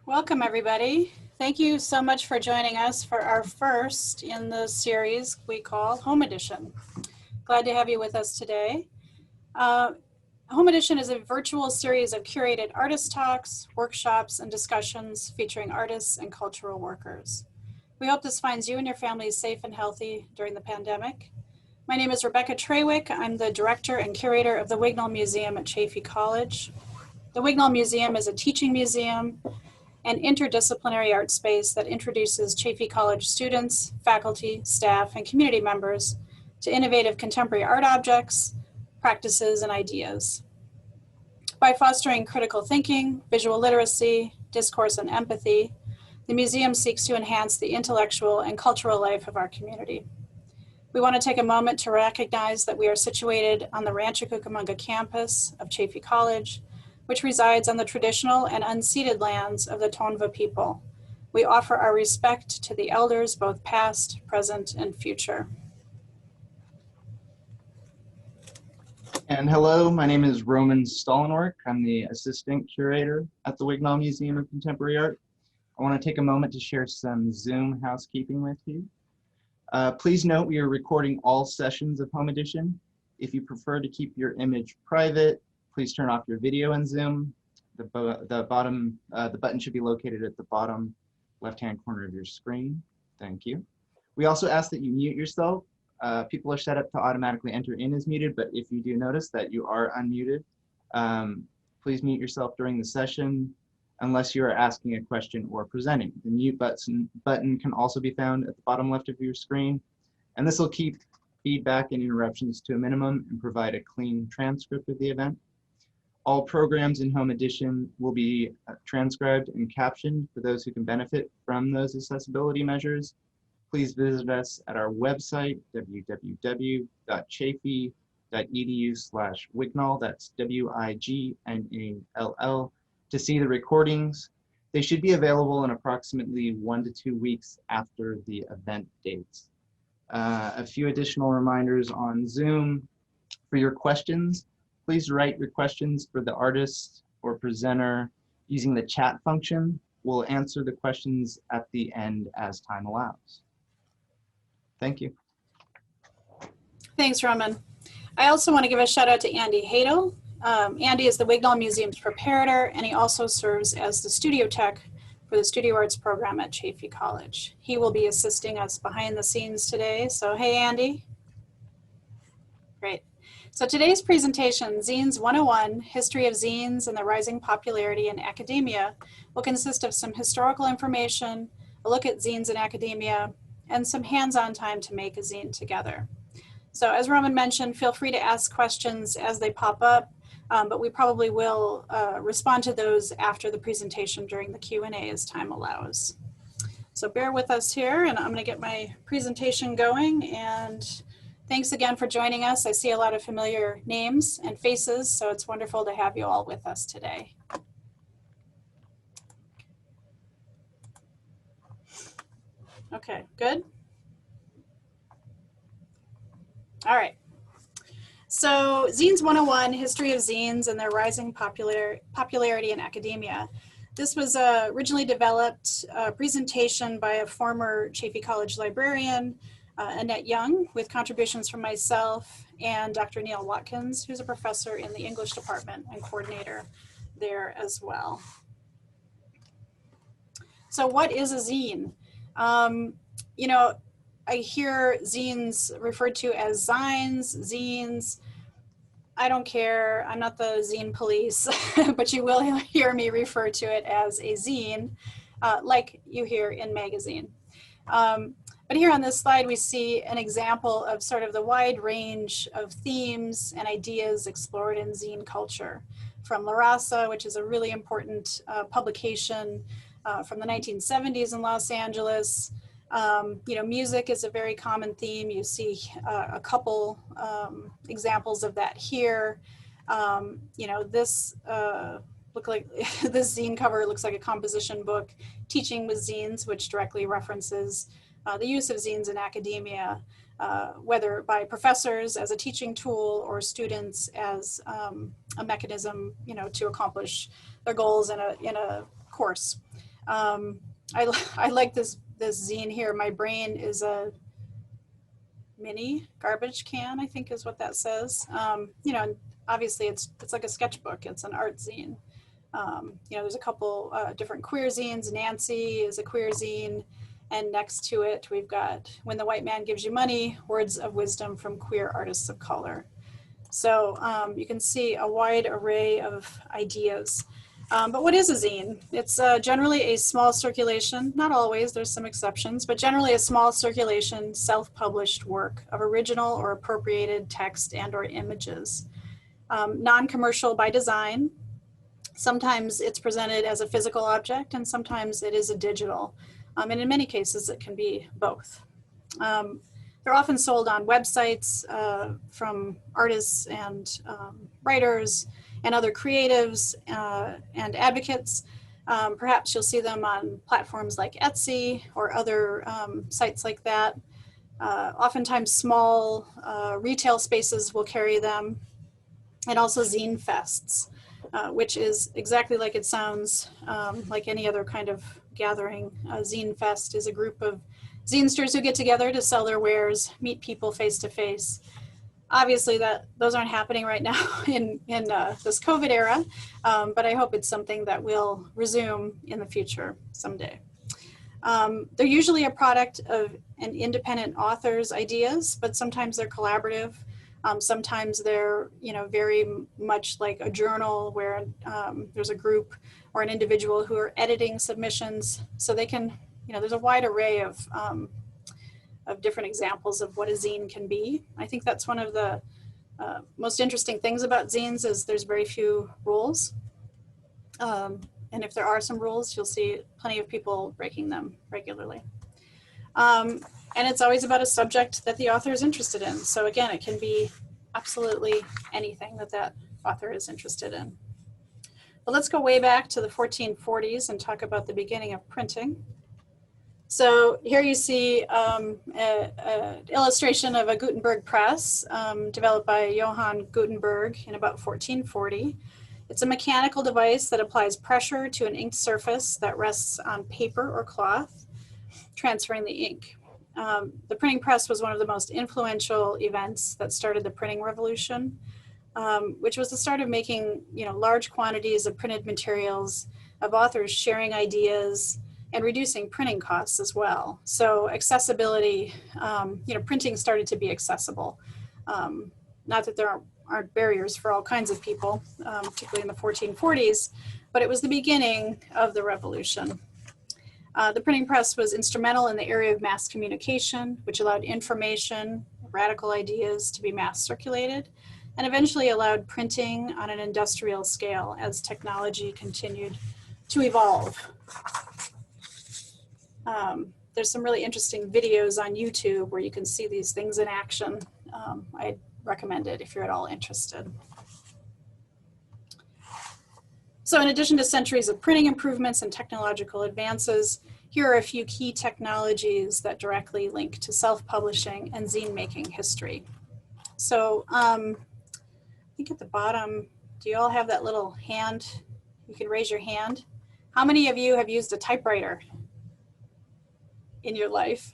Welcome, everybody. Thank you so much for joining us for our first in the series we call Home Edition. Glad to have you with us today. Home Edition is a virtual series of curated artist talks, workshops, and discussions featuring artists and cultural workers. We hope this finds you and your family safe and healthy during the pandemic. My name is Rebecca Trawick. I'm the director and curator of the Wignall Museum at Chaffey College. The Wignall Museum is a teaching museum and interdisciplinary art space that introduces Chaffey College students, faculty, staff, and community members to innovative contemporary art objects, practices, and ideas. By fostering critical thinking, visual literacy, discourse, and empathy, the museum seeks to enhance the intellectual and cultural life of our community. We want to take a moment to recognize that we are situated on the Rancho Cucamonga campus of Chaffey College, which resides on the traditional and unceded lands of the Tonva people. We offer our respect to the elders, both past, present, and future. And hello, my name is Roman Stollenwerk. I'm the assistant curator at the Wignall Museum of Contemporary Art. I want to take a moment to share some Zoom housekeeping with you. Please note we are recording all sessions of Home Edition. If you prefer to keep your image private, please turn off your video in Zoom. The button should be located at the bottom left-hand corner of your screen. Thank you. We also ask that you mute yourself. People are set up to automatically enter in as muted, but if you do notice that you are unmuted, please mute yourself during the session unless you are asking a question or presenting. The mute button can also be found at the bottom left of your screen, and this will keep feedback and interruptions to a minimum and provide a clean transcript of the event. All programs in Home Edition will be transcribed and captioned for those who can benefit from those accessibility measures. Please visit us at our website, www.chaffey.edu/Wignall, that's WIGNALL, to see the recordings. They should be available in approximately 1 to 2 weeks after the event dates. A few additional reminders on Zoom. For your questions, please write your questions for the artist or presenter using the chat function. We'll answer the questions at the end as time allows. Thank you. Thanks, Roman. I also want to give a shout out to Andy Hadel. Andy is the Wignall Museum's preparator, and he also serves as the studio tech for the Studio Arts program at Chaffey College. He will be assisting us behind the scenes today. So, hey, Andy. Great. So today's presentation, Zines 101, History of Zines and the Rising Popularity in Academia, will consist of some historical information, a look at zines in academia, and some hands-on time to make a zine together. So as Roman mentioned, feel free to ask questions as they pop up, but we probably will respond to those after the presentation during the Q&A as time allows. So bear with us here, and I'm going to get my presentation going. And thanks again for joining us. I see a lot of familiar names and faces, so it's wonderful to have you all with us today. Okay, good. All right. So Zines 101, History of Zines and their Rising Popularity in Academia. This was originally developed a presentation by a former Chaffey College librarian, Annette Young, with contributions from myself and Dr. Neil Watkins, who's a professor in the English department and coordinator there as well. So what is a zine? You know, I hear zines referred to as zines, zines. I don't care, I'm not the zine police, but you will hear me refer to it as a zine, like you hear in magazine. But here on this slide, we see an example of sort of the wide range of themes and ideas explored in zine culture. From La Raza, which is a really important publication from the 1970s in Los Angeles. You know, music is a very common theme. You see a couple examples of that here. You know, this this zine cover looks like a composition book, Teaching with Zines, which directly references the use of zines in academia, whether by professors as a teaching tool or students as a mechanism, to accomplish their goals in a course. I like this zine here. My brain is a mini garbage can, I think is what that says. And obviously it's like a sketchbook. It's an art zine. There's a couple different queer zines. Nancy is a queer zine. And next to it, we've got When the White Man Gives You Money, Words of Wisdom from Queer Artists of Color. So you can see a wide array of ideas. But what is a zine? It's generally a small circulation, not always, there's some exceptions, but generally a small circulation, self-published work of original or appropriated text and or images. Non-commercial by design. Sometimes it's presented as a physical object and sometimes it is a digital. And in many cases, it can be both. They're often sold on websites from artists and writers and other creatives and advocates. Perhaps you'll see them on platforms like Etsy or other sites like that. Oftentimes small retail spaces will carry them, and also zine fests, which is exactly like it sounds, like any other kind of gathering. A zine fest is a group of zinesters who get together to sell their wares, meet people face to face. Obviously those aren't happening right now in this COVID era, but I hope it's something that will resume in the future someday. They're usually a product of an independent author's ideas, but sometimes they're collaborative. Sometimes they're, very much like a journal where there's a group or an individual who are editing submissions. So they can, there's a wide array of different examples of what a zine can be. I think that's one of the most interesting things about zines is there's very few rules. And if there are some rules, you'll see plenty of people breaking them regularly. And it's always about a subject that the author is interested in. So again, it can be absolutely anything that author is interested in. But let's go way back to the 1440s and talk about the beginning of printing. So here you see an illustration of a Gutenberg press developed by Johann Gutenberg in about 1440. It's a mechanical device that applies pressure to an inked surface that rests on paper or cloth, transferring the ink. The printing press was one of the most influential events that started the printing revolution, which was the start of making large quantities of printed materials, of authors sharing ideas, and reducing printing costs as well. So accessibility, printing started to be accessible. Not that there aren't barriers for all kinds of people, particularly in the 1440s, but it was the beginning of the revolution. The printing press was instrumental in the area of mass communication, which allowed information, radical ideas to be mass circulated, and eventually allowed printing on an industrial scale as technology continued to evolve. There's some really interesting videos on YouTube where you can see these things in action. I'd recommend it if you're at all interested. So in addition to centuries of printing improvements and technological advances, here are a few key technologies that directly link to self-publishing and zine making history. So I think at the bottom, do you all have that little hand? You can raise your hand. How many of you have used a typewriter in your life?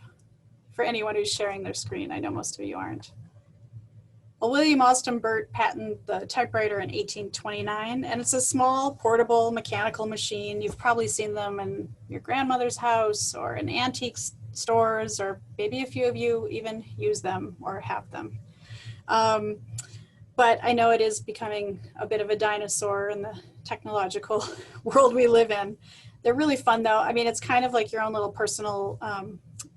For anyone who's sharing their screen, I know most of you aren't. Well, William Alston Burt patented the typewriter in 1829, and it's a small, portable, mechanical machine. You've probably seen them in your grandmother's house or in antique stores, or maybe a few of you even use them or have them. But I know it is becoming a bit of a dinosaur in the technological world we live in. They're really fun though. I mean, it's kind of like your own little personal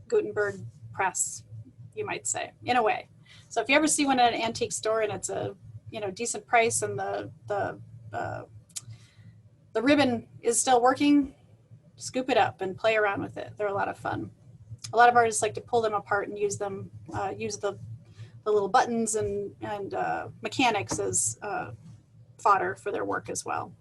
Gutenberg press, you might say, in a way. So if you ever see one at an antique store and it's a decent price and the ribbon is still working, scoop it up and play around with it. They're a lot of fun. A lot of artists like to pull them apart and use them, use the little buttons and mechanics as fodder for their work as well.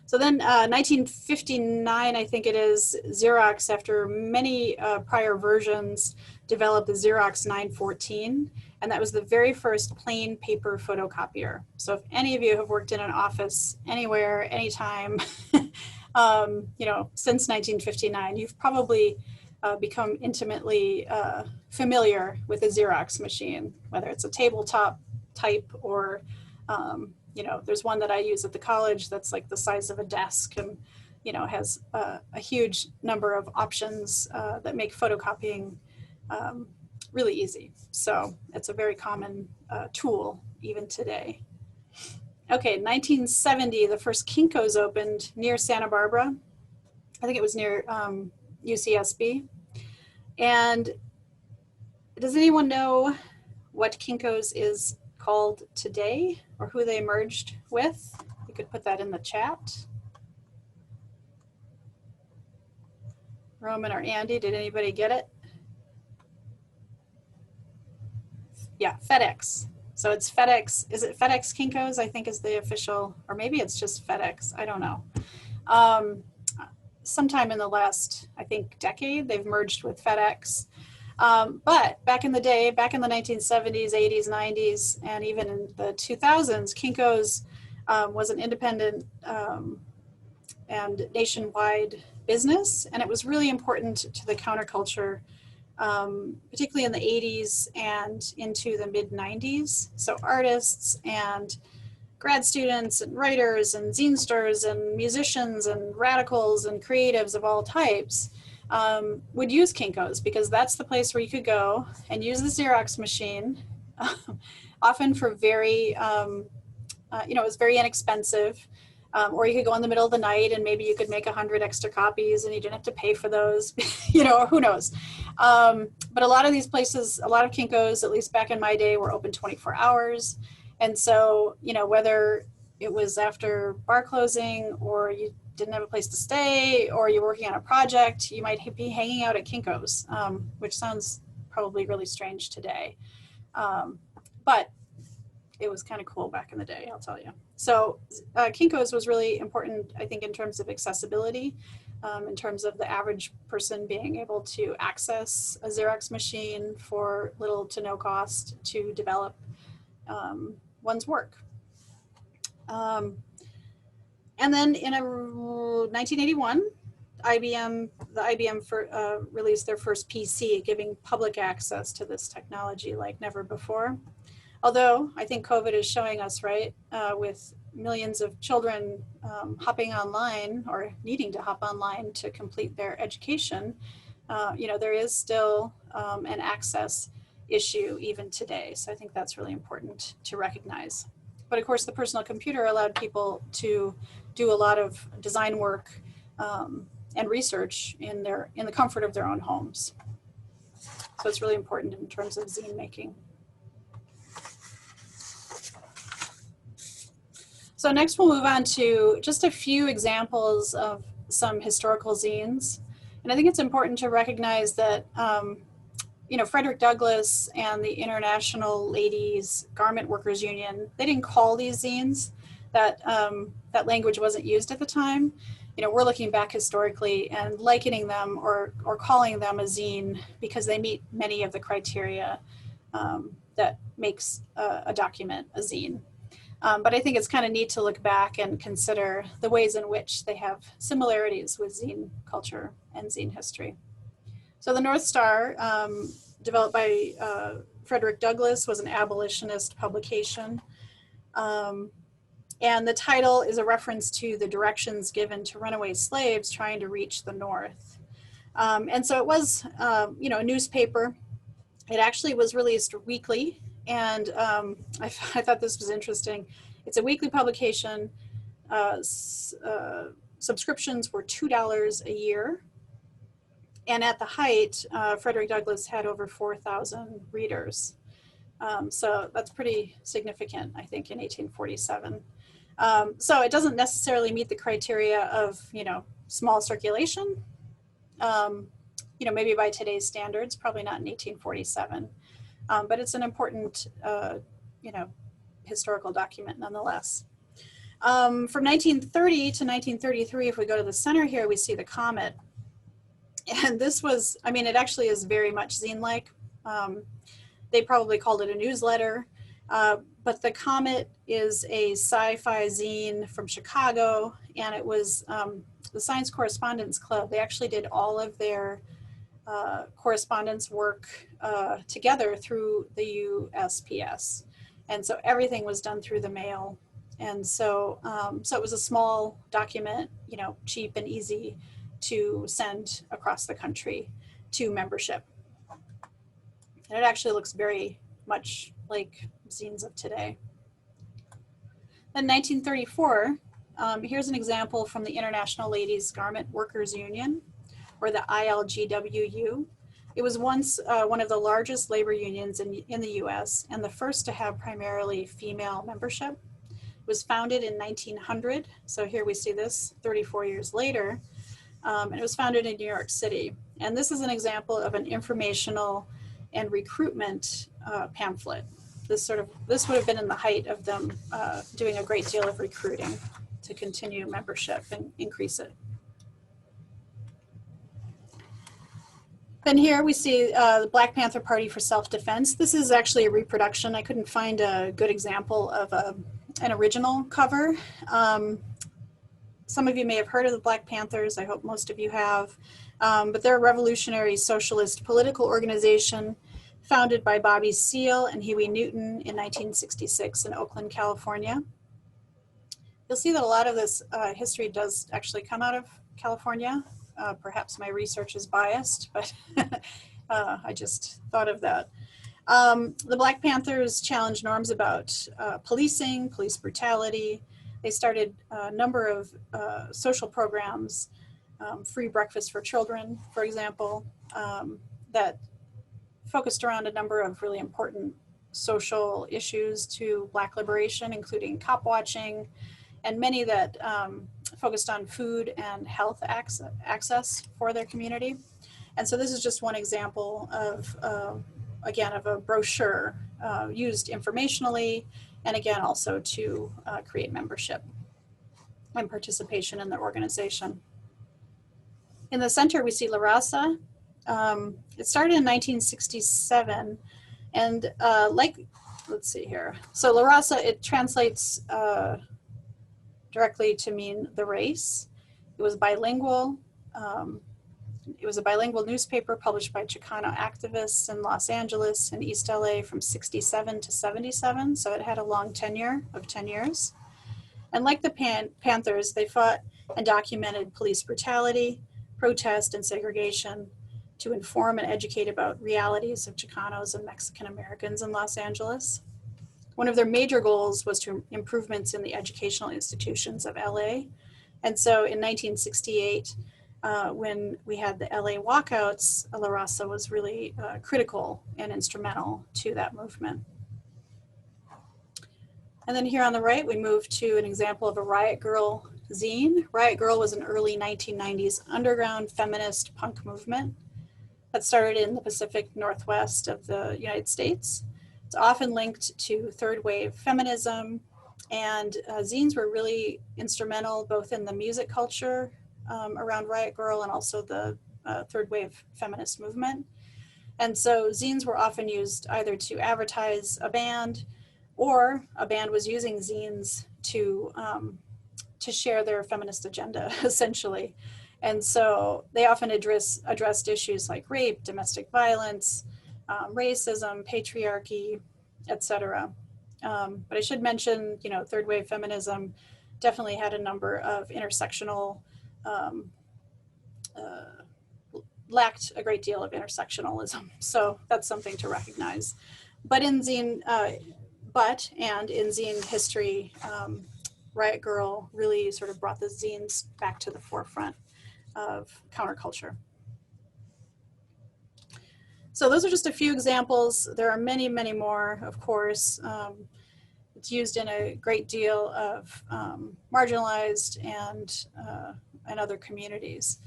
So then 1959, I think it is, Xerox, after many prior versions, developed the Xerox 914. And that was the very first plain paper photocopier. So if any of you have worked in an office anywhere, anytime, since 1959, you've probably become intimately familiar with a Xerox machine, whether it's a tabletop type or there's one that I use at the college that's like the size of a desk and, has a huge number of options that make photocopying really easy. So it's a very common tool even today. Okay, 1970, the first Kinko's opened near Santa Barbara. I think it was near UCSB. And does anyone know what Kinko's is called today or who they merged with? You could put that in the chat. Roman or Andy, did anybody get it? Yeah, FedEx. So it's FedEx. Is it FedEx Kinko's? I think is the official, or maybe it's just FedEx. I don't know. Sometime in the last, I think, decade, they've merged with FedEx. But back in the day, back in the 1970s, 80s, 90s, and even in the 2000s, Kinko's was an independent and nationwide business. And it was really important to the counterculture, particularly in the 80s and into the mid 90s. So artists and grad students and writers and zinesters and musicians and radicals and creatives of all types would use Kinko's because that's the place where you could go and use the Xerox machine, often for very, it was very inexpensive. Or you could go in the middle of the night and maybe you could make 100 extra copies and you didn't have to pay for those, who knows. But a lot of these places, a lot of Kinko's, at least back in my day, were open 24 hours. And so, whether it was after bar closing or you didn't have a place to stay or you're working on a project, you might be hanging out at Kinko's, which sounds probably really strange today. But it was kind of cool back in the day, I'll tell you. So Kinko's was really important, I think, in terms of accessibility, in terms of the average person being able to access a Xerox machine for little to no cost to develop one's work. And then in 1981, IBM released their first PC, giving public access to this technology like never before. Although I think COVID is showing us, right, with millions of children hopping online or needing to hop online to complete their education, there is still an access issue even today. So I think that's really important to recognize. But of course, the personal computer allowed people to do a lot of design work and research in the comfort of their own homes. So it's really important in terms of zine making. So next we'll move on to just a few examples of some historical zines. And I think it's important to recognize that, Frederick Douglass and the International Ladies Garment Workers Union, they didn't call these zines. That language wasn't used at the time. We're looking back historically and likening them or calling them a zine because they meet many of the criteria that makes a document a zine. But I think it's kind of neat to look back and consider the ways in which they have similarities with zine culture and zine history. So the North Star, developed by Frederick Douglass, was an abolitionist publication. And the title is a reference to the directions given to runaway slaves trying to reach the North. And so it was, a newspaper. It actually was released weekly. And I thought this was interesting. It's a weekly publication. Subscriptions were $2 a year. And at the height, Frederick Douglass had over 4,000 readers. So that's pretty significant, I think, in 1847. So it doesn't necessarily meet the criteria of, small circulation. Maybe by today's standards, probably not in 1847. But it's an important, historical document nonetheless. From 1930 to 1933, if we go to the center here, we see the comet. And this was, I mean, it actually is very much zine-like. They probably called it a newsletter, but the Comet is a sci-fi zine from Chicago, and it was the Science Correspondence Club. They actually did all of their correspondence work together through the USPS. And so everything was done through the mail. And so, so it was a small document, you know, cheap and easy to send across the country to membership. And it actually looks very much like zines of today. In 1934, here's an example from the International Ladies Garment Workers Union, or the ILGWU. It was once one of the largest labor unions in the US and the first to have primarily female membership. It was founded in 1900, so here we see this 34 years later, and it was founded in New York City. And this is an example of an informational and recruitment pamphlet. This would have been in the height of them doing a great deal of recruiting to continue membership and increase it. Then here we see the Black Panther Party for Self-Defense. This is actually a reproduction. I couldn't find a good example of an original cover. Some of you may have heard of the Black Panthers. I hope most of you have. But they're a revolutionary socialist political organization founded by Bobby Seale and Huey Newton in 1966 in Oakland, California. You'll see that a lot of this history does actually come out of California. Perhaps my research is biased, but I just thought of that. The Black Panthers challenged norms about policing, police brutality. They started a number of social programs, free breakfast for children, for example, that focused around a number of really important social issues to Black liberation, including cop watching, and many that focused on food and health access for their community. And so this is just one example of, again, of a brochure used informationally, and again, also to create membership and participation in the organization. In the center, we see La Raza. It started in 1967, and let's see here. So La Raza, it translates directly to mean the race. It was bilingual. It was a bilingual newspaper published by Chicano activists in Los Angeles and East LA from 67 to 77. So it had a long tenure of 10 years. And like the Panthers, they fought and documented police brutality, protest, and segregation to inform and educate about realities of Chicanos and Mexican Americans in Los Angeles. One of their major goals was to improvements in the educational institutions of LA. And so in 1968, when we had the LA walkouts, La Raza was really critical and instrumental to that movement. And then here on the right, we move to an example of a Riot Grrrl zine. Riot Grrrl was an early 1990s underground feminist punk movement that started in the Pacific Northwest of the United States. It's often linked to third wave feminism, and zines were really instrumental both in the music culture around Riot Grrrl and also the third wave feminist movement. And so zines were often used either to advertise a band, or a band was using zines to share their feminist agenda, essentially. And so they often addressed issues like rape, domestic violence, racism, patriarchy, etc. But I should mention, you know, third wave feminism definitely had a number of intersectional, lacked a great deal of intersectionalism. So that's something to recognize. But in zine, in zine history, Riot Grrrl really sort of brought the zines back to the forefront of counterculture. So those are just a few examples. There are many, many more, of course. It's used in a great deal of marginalized and other communities.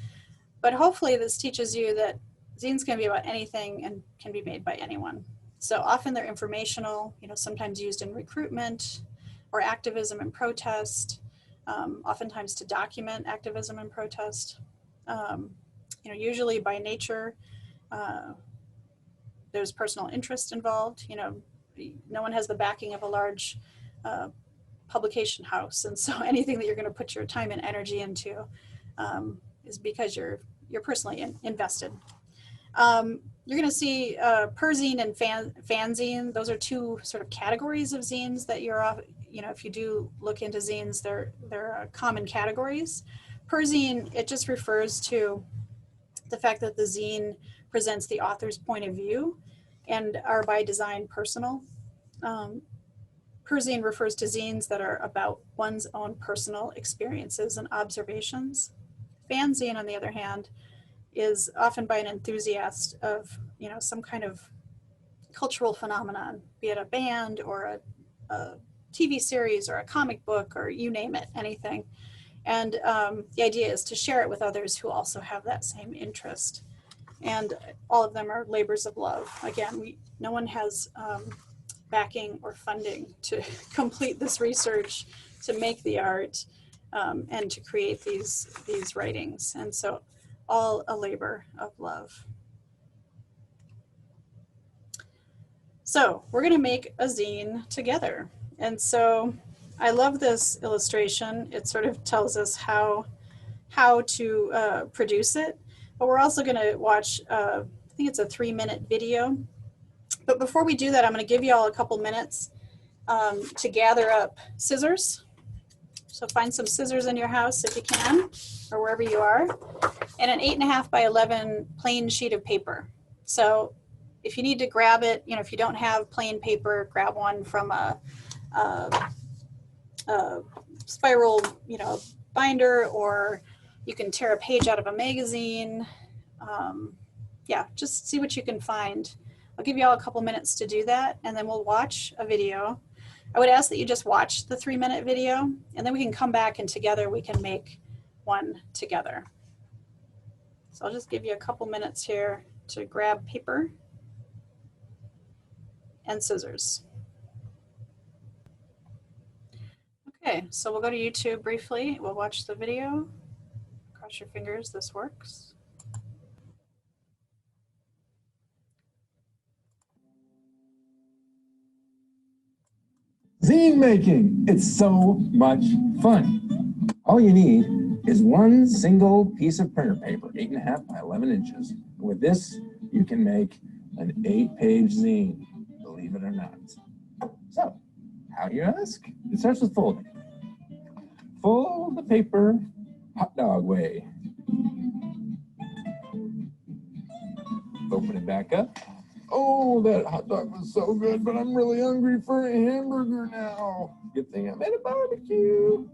But hopefully this teaches you that zines can be about anything and can be made by anyone. So often they're informational, you know, sometimes used in recruitment or activism and protest. oftentimes to document activism and protest. Usually by nature, there's personal interest involved. No one has the backing of a large publication house, and so anything that you're going to put your time and energy into is because you're personally invested. You're going to see perzine and fanzine. Those are two sort of categories of zines that if you do look into zines, they're common categories. Perzine, it just refers to the fact that the zine presents the author's point of view and are by design personal. Perzine refers to zines that are about one's own personal experiences and observations. Fanzine, on the other hand, is often by an enthusiast of some kind of cultural phenomenon, be it a band or a TV series or a comic book or you name it, anything. And the idea is to share it with others who also have that same interest. And all of them are labors of love. Again, no one has backing or funding to complete this research, to make the art, and to create these writings. And so all a labor of love. So we're going to make a zine together. And so I love this illustration. It sort of tells us how to produce it. But we're also going to watch, I think it's a 3-minute video. But before we do that, I'm going to give you all a couple minutes to gather up scissors. So find some scissors in your house if you can, or wherever you are, and an 8.5 by 11 plain sheet of paper. So if you need to grab it, if you don't have plain paper, grab one from a spiral, binder, or you can tear a page out of a magazine. Yeah, just see what you can find. I'll give you all a couple minutes to do that, and then we'll watch a video. I would ask that you just watch the 3-minute video, and then we can come back and together we can make one together. So I'll just give you a couple minutes here to grab paper and scissors. Okay, so we'll go to YouTube briefly. We'll watch the video. Cross your fingers, this works. Zine making, it's so much fun. All you need is one single piece of printer paper, 8.5 by 11 inches. With this, you can make an 8-page zine, believe it or not. So, how do you ask? It starts with folding. Fold the paper hot dog way. Open it back up. Oh, that hot dog was so good, but I'm really hungry for a hamburger now. Good thing I made a barbecue.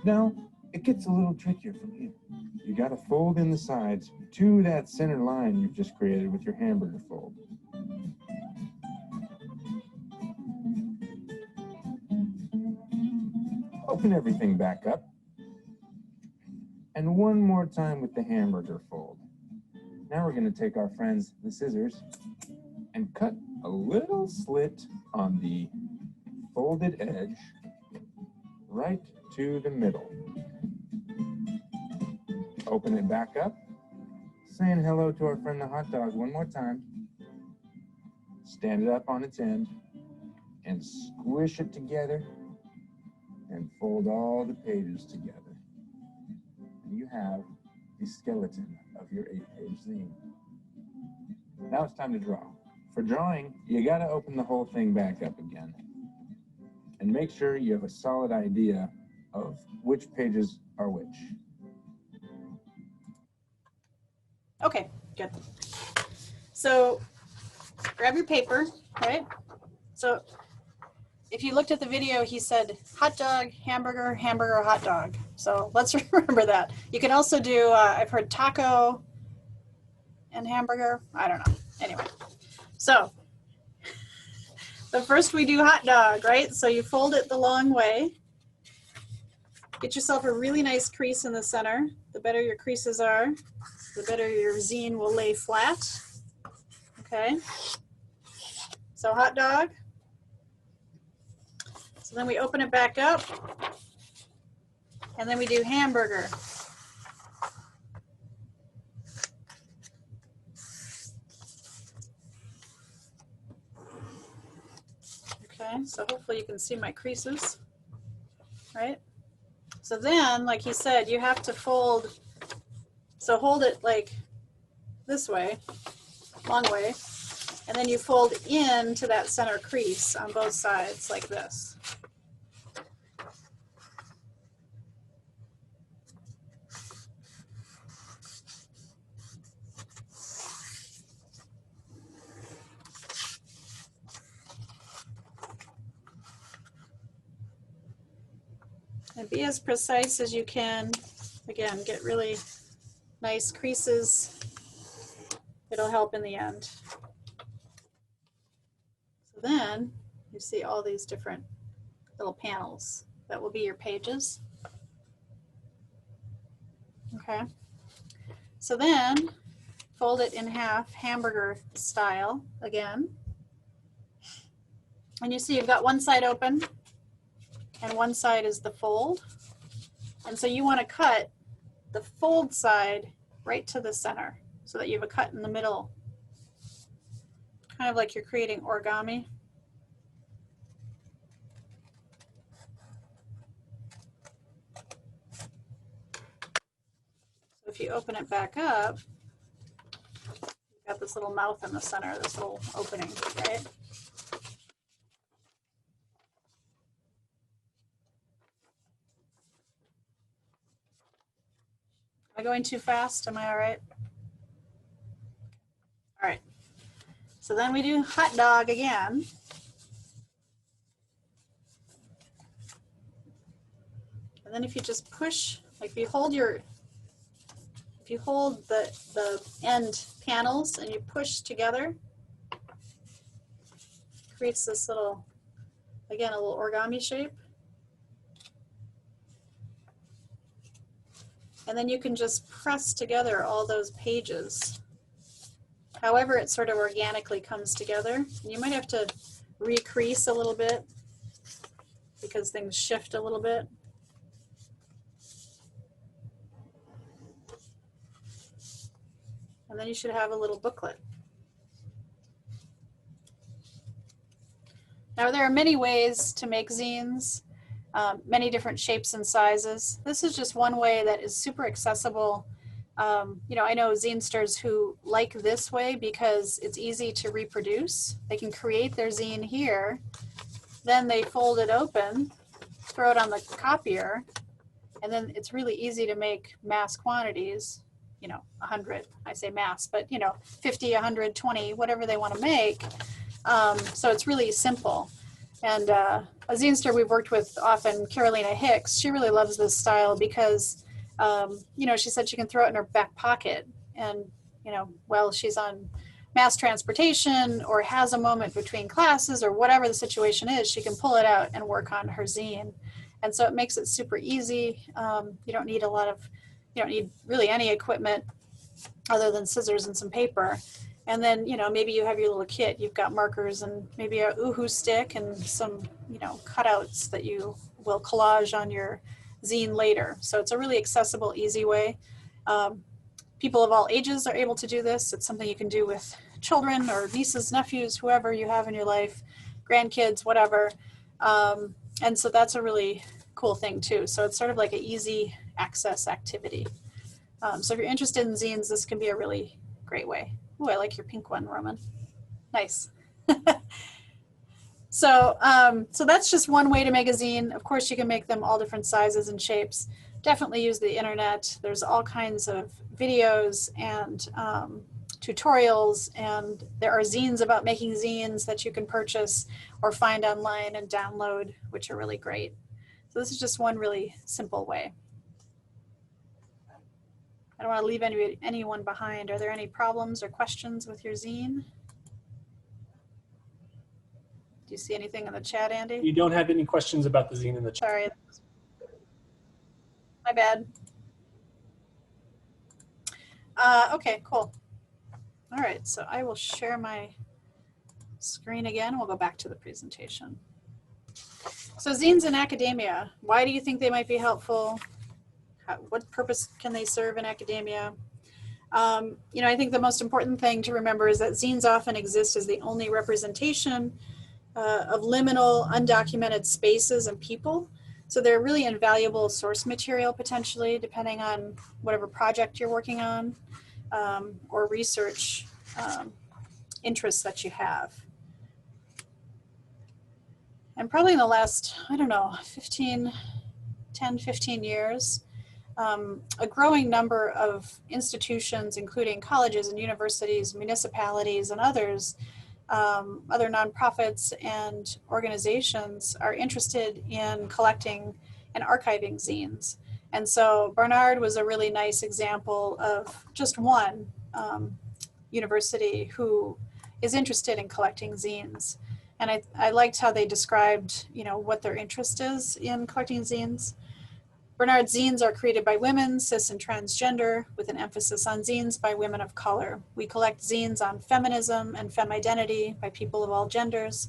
Now, it gets a little trickier from here. You gotta fold in the sides to that center line you've just created with your hamburger fold. Open everything back up. And one more time with the hamburger fold. Now we're going to take our friends, the scissors, and cut a little slit on the folded edge right to the middle. Open it back up, saying hello to our friend the hot dog one more time. Stand it up on its end and squish it together and fold all the pages together. You have the skeleton of your 8-page zine. Now it's time to draw. For drawing, you got to open the whole thing back up again and make sure you have a solid idea of which pages are which. Okay, good. So grab your paper, right? So if you looked at the video, he said hot dog, hamburger, hamburger, hot dog. So let's remember that. You can also do, I've heard taco and hamburger. I don't know. Anyway, so the first we do hot dog, right? So you fold it the long way. Get yourself a really nice crease in the center. The better your creases are, the better your zine will lay flat. Okay. So hot dog. So then we open it back up, and then we do hamburger. Okay, so hopefully you can see my creases, right? So then, like he said, you have to fold, so hold it like this way, long way, and then you fold into that center crease on both sides like this. And be as precise as you can. Again, get really nice creases. It'll help in the end. So then you see all these different little panels that will be your pages. Okay. So then fold it in half, hamburger style again. And you see you've got one side open and one side is the fold. And so you want to cut the fold side right to the center so that you have a cut in the middle. Kind of like you're creating origami. So if you open it back up, you've got this little mouth in the center, this little opening, right? Am I going too fast? Am I all right? All right. So then we do hot dog again. And then if you just push, like if you hold the end panels and you push together, creates this little, again, a little origami shape. And then you can just press together all those pages. However, it sort of organically comes together. And you might have to recrease a little bit because things shift a little bit. And then you should have a little booklet. Now there are many ways to make zines, many different shapes and sizes. This is just one way that is super accessible. You know, I know zinesters who like this way because it's easy to reproduce. They can create their zine here, then they fold it open, throw it on the copier, and then it's really easy to make mass quantities, you know, 100, I say mass, but you know, 50, 100, 20, whatever they want to make. So it's really simple. And a zinester we've worked with often, Carolina Hicks, she really loves this style because, you know, she said she can throw it in her back pocket and, you know, while she's on mass transportation or has a moment between classes or whatever the situation is, she can pull it out and work on her zine. And so it makes it super easy. You don't need you don't need really any equipment other than scissors and some paper. And then, you know, maybe you have your little kit, you've got markers and maybe a Uhu stick and some, you know, cutouts that you will collage on your zine later. So it's a really accessible, easy way. People of all ages are able to do this. It's something you can do with children or nieces, nephews, whoever you have in your life, grandkids, whatever. And so that's a really cool thing too. So it's sort of like an easy access activity. So if you're interested in zines, this can be a really great way. Ooh, I like your pink one, Roman. Nice. So that's just one way to make a zine. Of course, you can make them all different sizes and shapes. Definitely use the internet. There's all kinds of videos and tutorials, and there are zines about making zines that you can purchase or find online and download, which are really great. So this is just one really simple way. I don't want to leave anyone behind. Are there any problems or questions with your zine? Do you see anything in the chat, Andy? We don't have any questions about the zine in the chat. Sorry. My bad. Okay, cool. All right, so I will share my screen again. We'll go back to the presentation. So zines in academia, why do you think they might be helpful? What purpose can they serve in academia? You know, I think the most important thing to remember is that zines often exist as the only representation of liminal, undocumented spaces and people. So they're really invaluable source material potentially, depending on whatever project you're working on or research interests that you have. And probably in the last, I don't know, 10, 15 years, a growing number of institutions, including colleges and universities, municipalities, and others, other nonprofits and organizations are interested in collecting and archiving zines. And so Barnard was a really nice example of just one university who is interested in collecting zines. And I liked how they described, you know, what their interest is in collecting zines. Barnard zines are created by women, cis and transgender, with an emphasis on zines by women of color. We collect zines on feminism and femme-identity by people of all genders.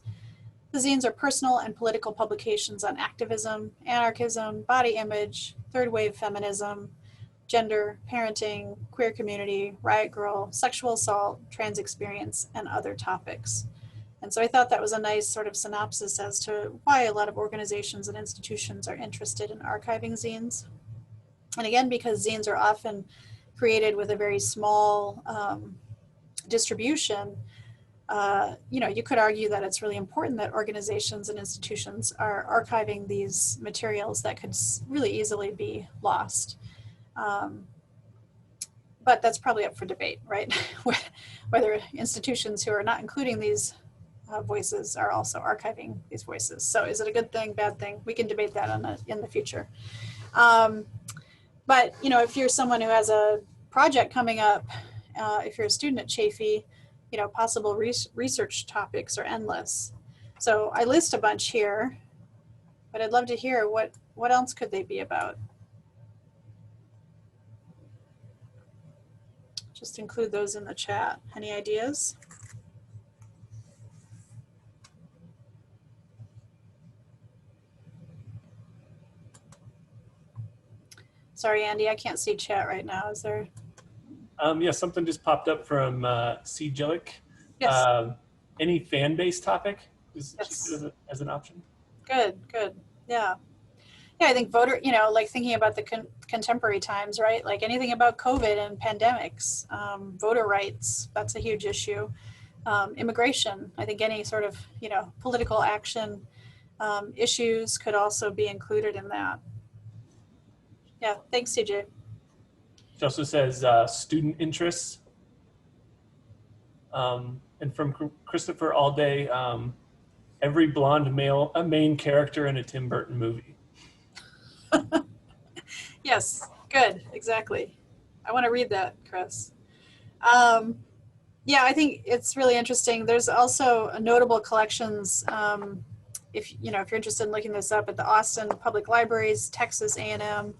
The zines are personal and political publications on activism, anarchism, body image, third wave feminism, gender, parenting, queer community, riot grrrl, sexual assault, trans experience, and other topics. And so I thought that was a nice sort of synopsis as to why a lot of organizations and institutions are interested in archiving zines. And again, because zines are often created with a very small distribution, you know, you could argue that it's really important that organizations and institutions are archiving these materials that could really easily be lost. But that's probably up for debate, right? Whether institutions who are not including these voices are also archiving these voices. So is it a good thing, bad thing? We can debate that in the future. But you know, if you're someone who has a project coming up, if you're a student at Chaffey, you know, possible research topics are endless. So I list a bunch here, but I'd love to hear what else could they be about? Just include those in the chat. Any ideas? Sorry, Andy, I can't see chat right now. Is there? Yeah, something just popped up from C. Jillick. Yes. Any fan-based topic is Yes. as an option? Good, good. Yeah. Yeah, I think voter, you know, like thinking about the contemporary times, right? Like anything about COVID and pandemics, voter rights, that's a huge issue. Immigration, I think any sort of, you know, political action issues could also be included in that. Yeah, thanks, CJ. She also says student interests. And from Christopher Allday, every blonde male, a main character in a Tim Burton movie. Yes, good, exactly. I want to read that, Chris. Yeah, I think it's really interesting. There's also notable collections. If you're interested in looking this up, at the Austin Public Libraries, Texas A&M,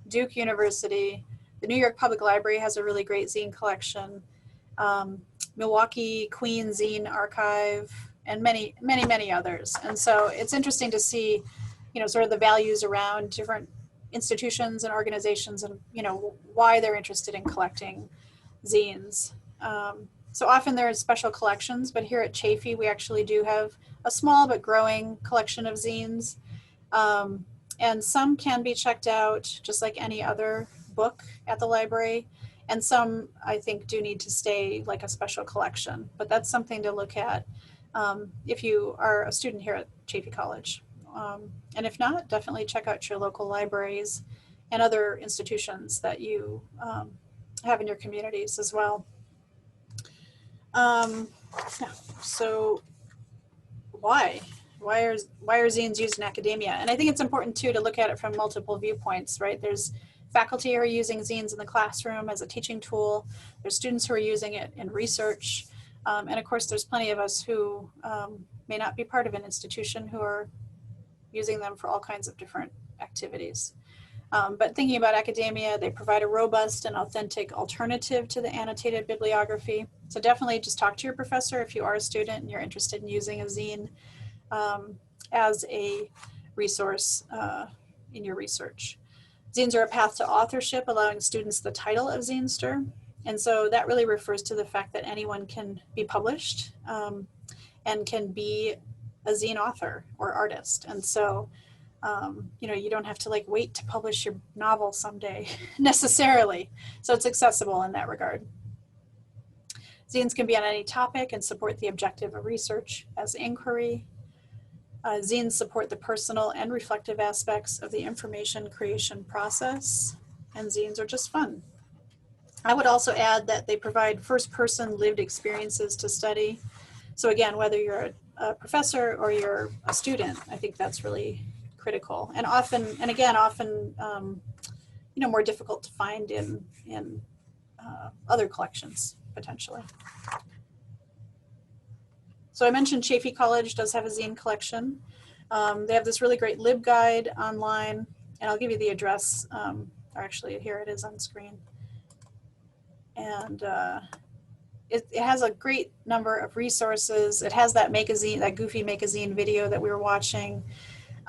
Duke University, the New York Public Library has a really great zine collection. Milwaukee Queen Zine Archive, and many, many, many others. And so it's interesting to see, you know, sort of the values around different institutions and organizations, and you know why they're interested in collecting zines. So often there are special collections, but here at Chaffey we actually do have a small but growing collection of zines, and some can be checked out just like any other book at the library, and some I think do need to stay like a special collection, but that's something to look at if you are a student here at Chaffey College. And if not, definitely check out your local libraries and other institutions that you have in your communities as well. Yeah. So why are zines used in academia? And I think it's important too to look at it from multiple viewpoints, right? There's faculty who are using zines in the classroom as a teaching tool. There's students who are using it in research. And of course, there's plenty of us who may not be part of an institution who are using them for all kinds of different activities. But thinking about academia, they provide a robust and authentic alternative to the annotated bibliography. So definitely just talk to your professor if you are a student and you're interested in using a zine as a resource in your research. Zines are a path to authorship, allowing students the title of zinester. And so that really refers to the fact that anyone can be published and can be a zine author or artist. And so, you know, you don't have to like wait to publish your novel someday necessarily. So it's accessible in that regard. Zines can be on any topic and support the objective of research as inquiry. Zines support the personal and reflective aspects of the information creation process, and zines are just fun. I would also add that they provide first-person lived experiences to study. So again, whether you're a professor or you're a student, I think that's really critical. And often, you know, more difficult to find in other collections potentially. So I mentioned Chaffey College does have a zine collection. They have this really great LibGuide online, and I'll give you the address, or actually here it is on screen. And it has a great number of resources. It has that Make-A-Zine, that goofy Make-A-Zine video that we were watching.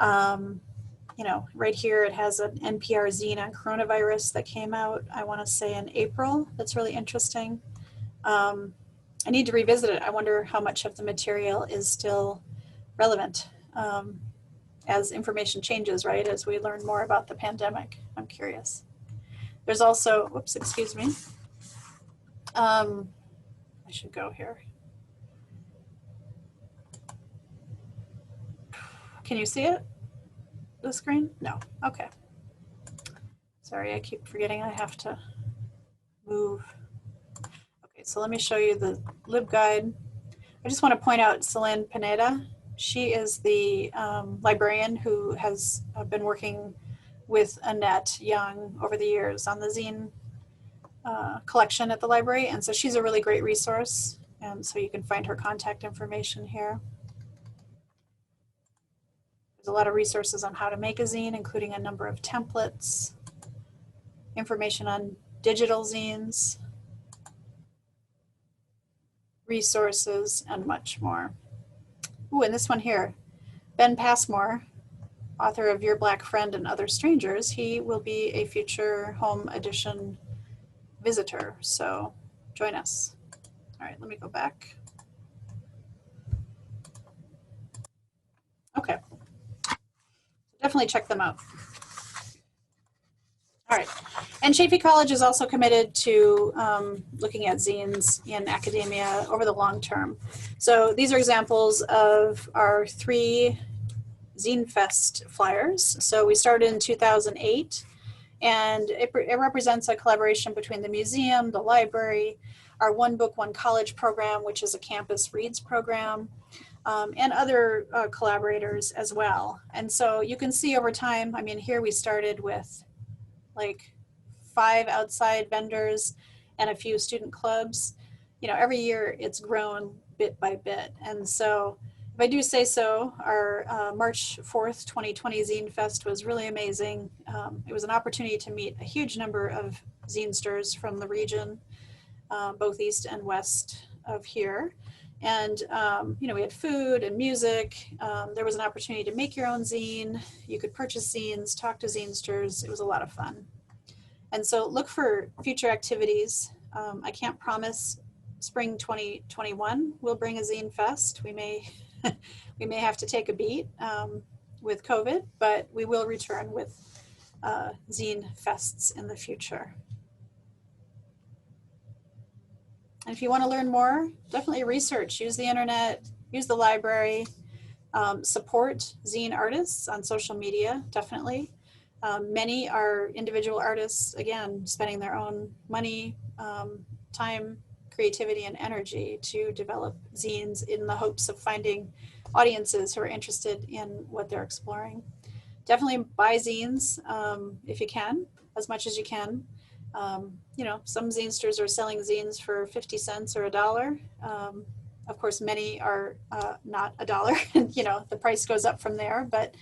You know, right here it has an NPR zine on coronavirus that came out, I want to say in April. That's really interesting. I need to revisit it. I wonder how much of the material is still relevant as information changes, right? As we learn more about the pandemic. I'm curious. There's also, whoops, excuse me. I should go here. Can you see it? The screen? No. Okay. Sorry, I keep forgetting I have to move. Okay, so let me show you the LibGuide. I just want to point out Celine Pineda. She is the librarian who has been working with Annette Young over the years on the zine collection at the library. And so she's a really great resource. And so you can find her contact information here. There's a lot of resources on how to make a zine, including a number of templates, information on digital zines, resources, and much more. Ooh, and this one here, Ben Passmore, author of Your Black Friend and Other Strangers, he will be a future home edition visitor, so join us. All right, let me go back. Okay, definitely check them out. All right, and Chaffey College is also committed to looking at zines in academia over the long term. So these are examples of our 3 Zine Fest flyers. So we started in 2008, and it represents a collaboration between the museum, the library, our One Book, One College program, which is a campus reads program, and other collaborators as well. And so you can see over time, I mean, here we started with like 5 outside vendors and a few student clubs. You know, every year it's grown bit by bit. And so if I do say so, our March 4th, 2020 Zine Fest was really amazing. It was an opportunity to meet a huge number of zinesters from the region, both east and west of here. And, you know, we had food and music. There was an opportunity to make your own zine. You could purchase zines, talk to zinesters. It was a lot of fun. And so look for future activities. I can't promise spring 2021 will bring a Zine Fest. We may have to take a beat with COVID, but we will return with Zine Fests in the future. And if you want to learn more, definitely research, use the internet, use the library, support zine artists on social media, definitely. Many are individual artists, again, spending their own money, time, creativity, and energy to develop zines in the hopes of finding audiences who are interested in what they're exploring. Definitely buy zines if you can, as much as you can. You know, some zinesters are selling zines for 50 cents or $1. Of course, many are not $1, and you know, the price goes up from there, but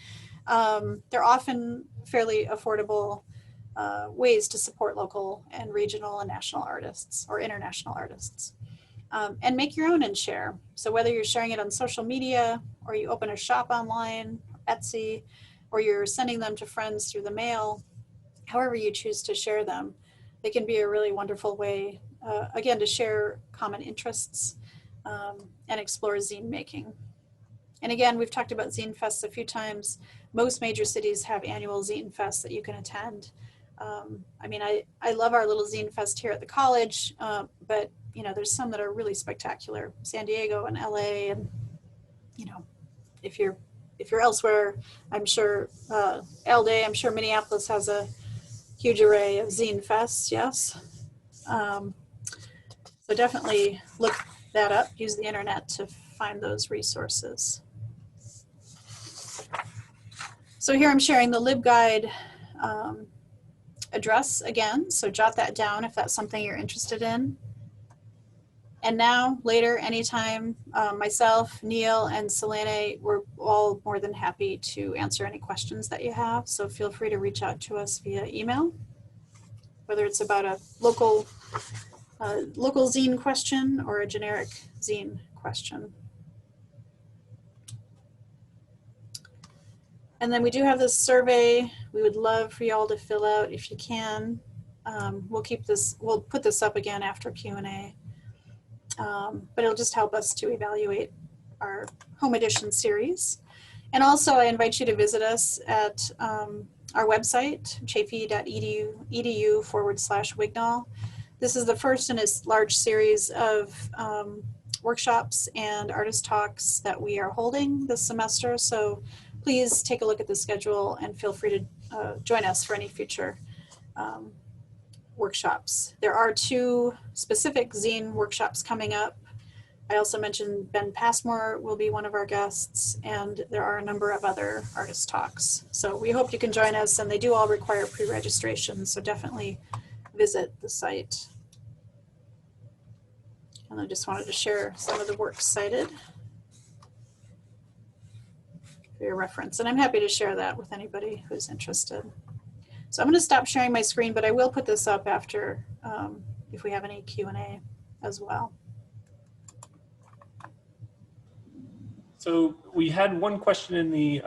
they're often fairly affordable ways to support local and regional and national artists or international artists. And make your own and share. So whether you're sharing it on social media or you open a shop online, Etsy, or you're sending them to friends through the mail, however you choose to share them, they can be a really wonderful way, again, to share common interests and explore zine making. And again, we've talked about Zine Fests a few times. Most major cities have annual Zine Fests that you can attend. I mean, I love our little Zine Fest here at the college, but you know, there's some that are really spectacular. San Diego and LA, and you know, if you're elsewhere, I'm sure LA, I'm sure Minneapolis has a huge array of Zine Fests. Yes, so definitely look that up. Use the internet to find those resources. So here I'm sharing the LibGuide address again, so jot that down if that's something you're interested in. And now, later, anytime, myself, Neil, and Selene, we're all more than happy to answer any questions that you have. So feel free to reach out to us via email, whether it's about a local zine question or a generic zine question. And then we do have this survey we would love for y'all to fill out if you can. We'll put this up again after Q&A. But it'll just help us to evaluate our home edition series. And also I invite you to visit us at our website, chaffey.edu/Wignall. This is the first in a large series of workshops and artist talks that we are holding this semester. So please take a look at the schedule and feel free to join us for any future workshops. There are 2 specific zine workshops coming up. I also mentioned Ben Passmore will be one of our guests, and there are a number of other artist talks. So we hope you can join us, and they do all require pre-registration, so definitely visit the site. And I just wanted to share some of the works cited for your reference, and I'm happy to share that with anybody who's interested. So I'm going to stop sharing my screen, but I will put this up after if we have any Q&A as well. So we had one question in the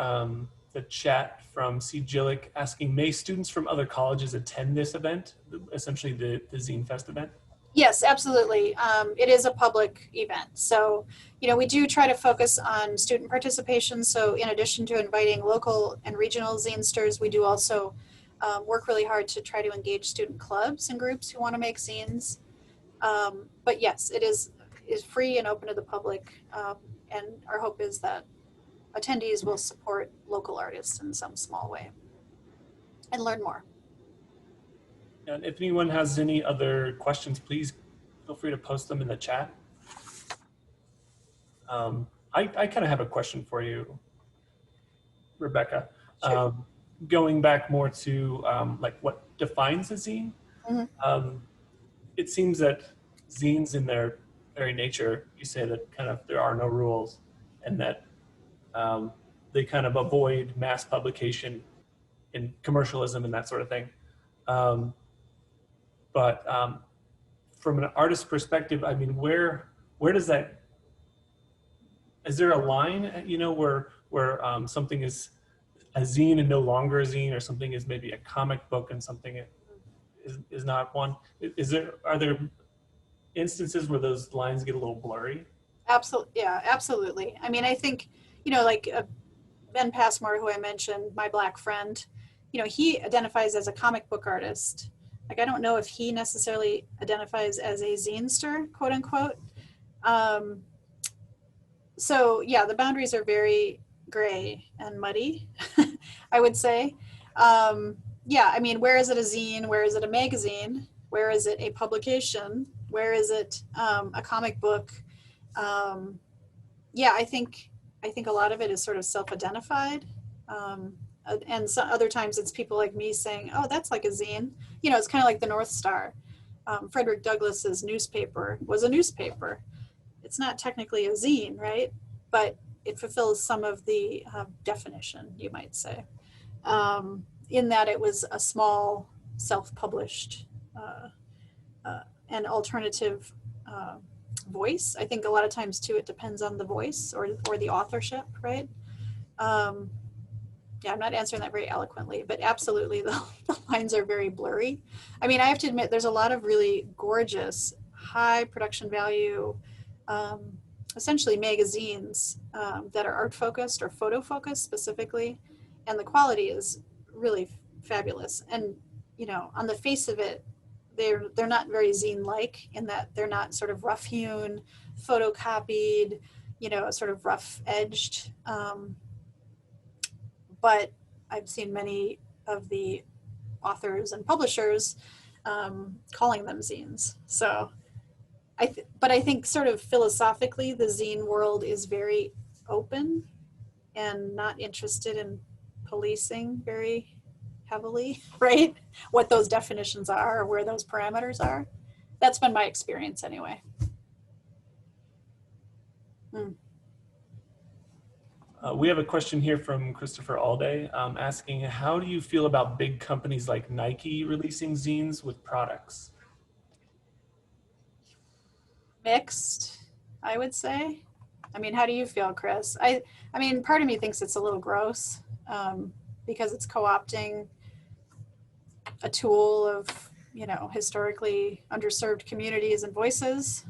chat from C. Jillick asking, may students from other colleges attend this event, essentially the Zine Fest event? Yes, absolutely. It is a public event. So, you know, we do try to focus on student participation. So in addition to inviting local and regional zinesters, we do also work really hard to try to engage student clubs and groups who want to make zines. But yes, it is free and open to the public. And our hope is that attendees will support local artists in some small way and learn more. And if anyone has any other questions, please feel free to post them in the chat. I kind of have a question for you, Rebecca. Sure. Going back more to like what defines a zine. Mm-hmm. It seems that zines in their very nature, you say that kind of there are no rules, and that they kind of avoid mass publication and commercialism and that sort of thing. But from an artist's perspective, I mean, where does that, is there a line, you know, where something is a zine and no longer a zine, or something is maybe a comic book and something is not one? Are there instances where those lines get a little blurry? Absolutely, yeah, absolutely. I mean, I think, you know, like Ben Passmore, who I mentioned, my Black friend, you know, he identifies as a comic book artist. Like, I don't know if he necessarily identifies as a zinester, quote unquote. So yeah, the boundaries are very gray and muddy, I would say. Yeah, I mean, where is it a zine? Where is it a magazine? Where is it a publication? Where is it a comic book? Yeah, I think a lot of it is sort of self-identified. And so other times it's people like me saying, oh, that's like a zine. You know, it's kind of like the North Star. Frederick Douglass's newspaper was a newspaper. It's not technically a zine, right? But it fulfills some of the definition, you might say, in that it was a small, self-published and alternative voice. I think a lot of times too, it depends on the voice or the authorship, right? yeah, I'm not answering that very eloquently, but absolutely the lines are very blurry. I mean, I have to admit there's a lot of really gorgeous, high production value, essentially magazines that are art focused or photo focused specifically. And the quality is really fabulous. And, you know, on the face of it, they're not very zine-like in that they're not sort of rough-hewn, photocopied, you know, sort of rough-edged. But I've seen many of the authors and publishers calling them zines. So, but I think sort of philosophically, the zine world is very open and not interested in policing very heavily, right? What those definitions are or where those parameters are. That's been my experience anyway. We have a question here from Christopher Alday asking, how do you feel about big companies like Nike releasing zines with products? Mixed, I would say. I mean, how do you feel, Chris? I mean, part of me thinks it's a little gross because it's co-opting a tool of, you know, historically underserved communities and voices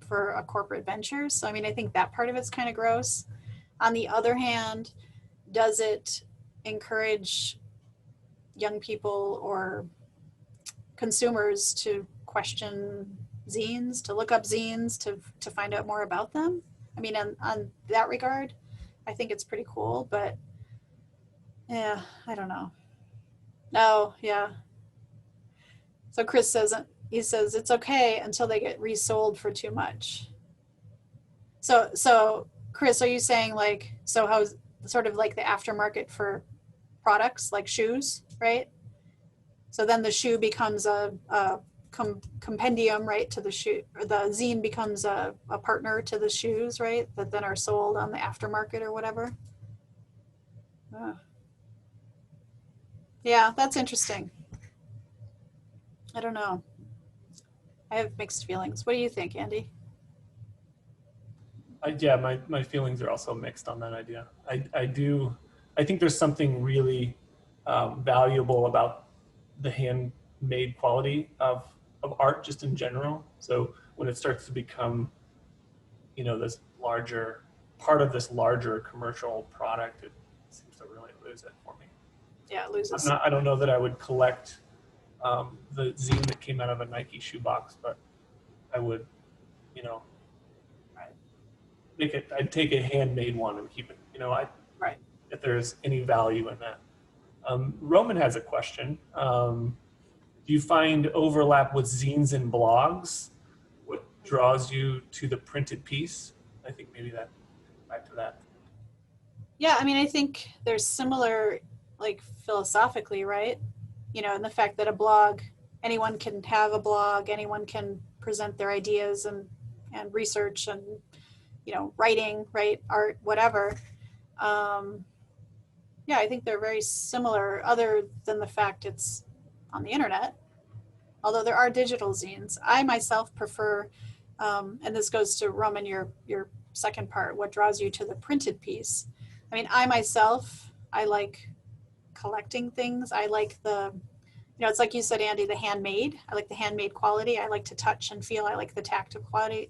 for a corporate venture. So, I mean, I think that part of it's kind of gross. On the other hand, does it encourage young people or consumers to question zines, to look up zines, to find out more about them? I mean, on that regard, I think it's pretty cool, but yeah, I don't know. No, yeah. So Chris says, he says it's okay until they get resold for too much. So Chris, are you saying like, so how's sort of like the aftermarket for products like shoes, right? So then the shoe becomes a compendium, right, to the shoe, or the zine becomes a partner to the shoes, right, that then are sold on the aftermarket or whatever. Yeah, that's interesting. I don't know. I have mixed feelings. What do you think, Andy? Yeah, my feelings are also mixed on that idea. I think there's something really valuable about the handmade quality of art just in general. So when it starts to become, you know, this larger part of this larger commercial product, it seems to really lose it for me. Yeah, it loses. I don't know that I would collect the zine that came out of a Nike shoebox, but I would, you know, I'd take a handmade one and keep it, you know, right. If there's any value in that. Roman has a question. Do you find overlap with zines and blogs? What draws you to the printed piece? I think maybe that, back to that. Yeah, I mean, I think there's similar, like philosophically, right? You know, and the fact that a blog, anyone can have a blog, anyone can present their ideas and research and, you know, writing, right, art, whatever. Yeah, I think they're very similar, other than the fact it's on the internet. Although there are digital zines, I myself prefer, and this goes to Roman, your second part, what draws you to the printed piece. I mean, I like collecting things. I like the, you know, it's like you said, Andy, the handmade. I like the handmade quality. I like to touch and feel. I like the tactile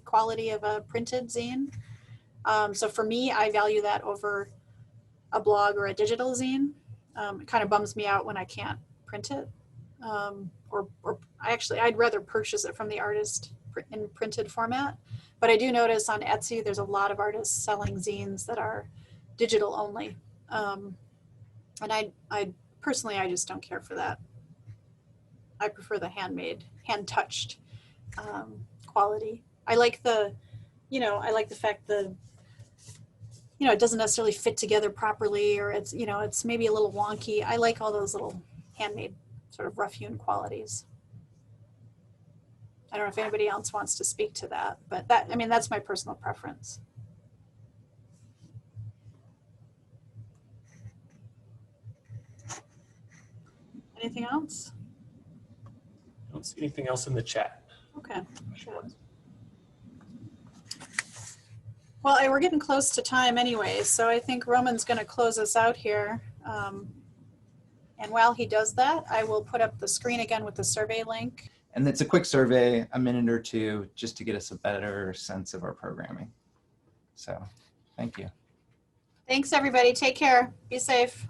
quality of a printed zine. So for me, I value that over a blog or a digital zine. It kind of bums me out when I can't print it. Or I'd rather purchase it from the artist in printed format. But I do notice on Etsy, there's a lot of artists selling zines that are digital only. And I personally, I just don't care for that. I prefer the handmade, hand-touched quality. I like the, you know, I like the fact that, you know, it doesn't necessarily fit together properly, or it's, you know, it's maybe a little wonky. I like all those little handmade sort of rough-hewn qualities. I don't know if anybody else wants to speak to that, but that, I mean, that's my personal preference. Anything else? I don't see anything else in the chat. Okay, sure. Well, we're getting close to time anyway, so I think Roman's going to close us out here. And while he does that, I will put up the screen again with the survey link. And it's a quick survey, a minute or two, just to get us a better sense of our programming. So thank you. Thanks, everybody. Take care. Be safe.